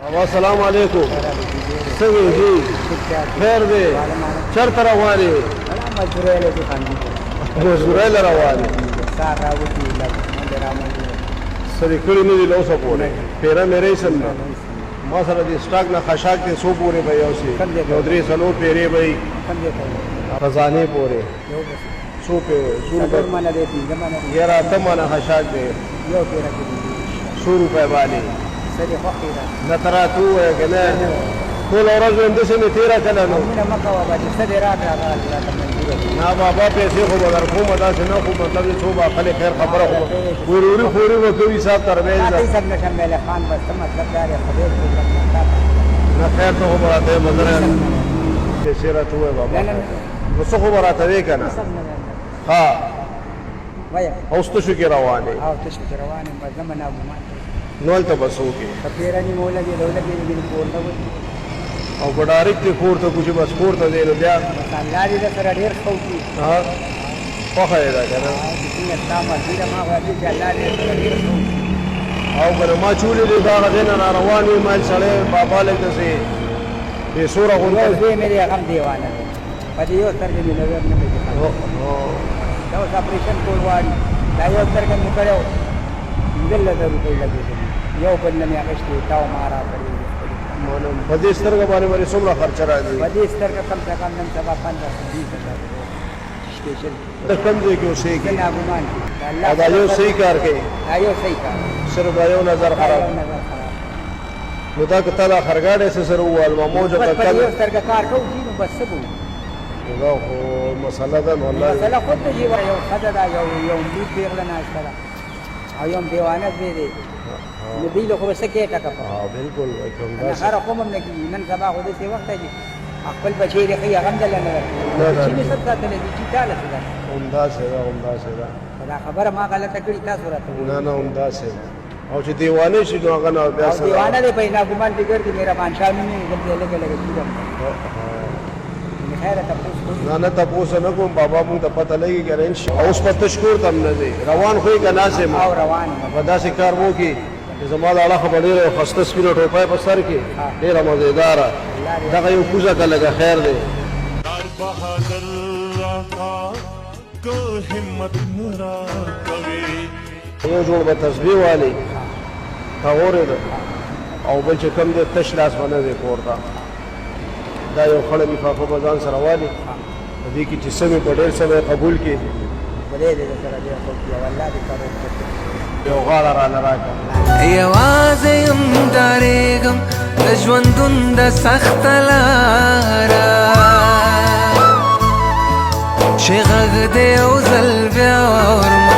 السلام علیکم. څنګه دي؟ خیر دی. چرته روان یې؟ مزدورۍ له روان یې. سړي کړي نه دي له اوسه پورې. پیره مېرې سم نه. ما سره د سټاک نه خشاک دی څو پورې به یو سي. یو درې څلور پیرې به یي. خزانې پورې. څو یاره اته منه خشاک دی. څو روپۍ باندې. نه ته راته ووایه که نه ټوله ورځ همداسې مې تېره کړله نو نه بابا پیسې خو به درکومه داسې نه خو مطلب یې څو به خلک خیر خبره خو وروري خوري به کوي صاحب تربیز ده نه خیر ته خو به راته یې مزره پیسې راته ووایه بابا نو څه خو به راته ویې که نه ها اوس تشو کې روان یې نو هلته به څه وکړې او په ډایرکټ یې کور ته کړو چې بس کور ته دی نو بیا خوښه یې ده که نه او که نه ما چولې دي دا هغه ځای نه راروان وي مال سړی بابا لږ داسې بېسوره غونډه دا اوس اپریشن کول غواړي دا یو سترګه مې کړی و 15,000 روپۍ لګېدلې یو بل نه مې اخیستې تا و ما راکړې په دې سترګه باندې باندې څومره خرچه راځي په دې سترګه کم سے کم نن سبا 15-20,000 سپیشل ته کوم ځای کې اوسېږي زه ناګمان کې او دا یو صحیح کار کوي دا یو صحیح کار صرف دا یو نظر خراب نو دا که تا دا خرګاډی څه سره وویل ما موجه بس په یو سترګه کار کوو چې نو بس څه به دا خو مسله ده نو الله مسله خود ته یو ښځه ده یو امید پېغله ناسته ده او یو دیوانه ځای دی نو دوی له خو به څه کوې ټکه په بلکل هر قوم هم نه کېږي نن سبا خو داسې وخت دی خپل بچی دی ښایي هغه هم دله نه ورکوي چي مې سب ساتلی دي چې تاله څه ده همداسې ده همداسې ده دا خبره ما غلطه کړې تاسو راته نه نه همداسې ده او چې دیوانه شي نو هغه نه بیا او دیوانه دی په ناګومان کې ګرځي مهربان شاه مې دلته لږه لږه کېږم خیره تپوس نه نه تپوس نه کوم بابا مونږ ته پته لګي که اوس په تشکور ته هم نه دی روان خو یې که ناسې م او روان په داسې کار وکړي چې زما د اړخه به ډېره خسته سپینه ټوپۍ په سر کې ډېره مزېداره دغه یو کوزه که لږه خیر دی یو جوړ به تسبیح والي هغورې ده او بل چې کوم دی تش لاس به نه دی کور ته دا یو خړه لفافه به ځان سره والي په دې کې چې څه مې په ډېر څه به قبول کړي یو غاړه رانه راکړه یوازې یم ډارېږم د ژوندون د سخته لاره چې غږ دې یو ځل بیا ورمه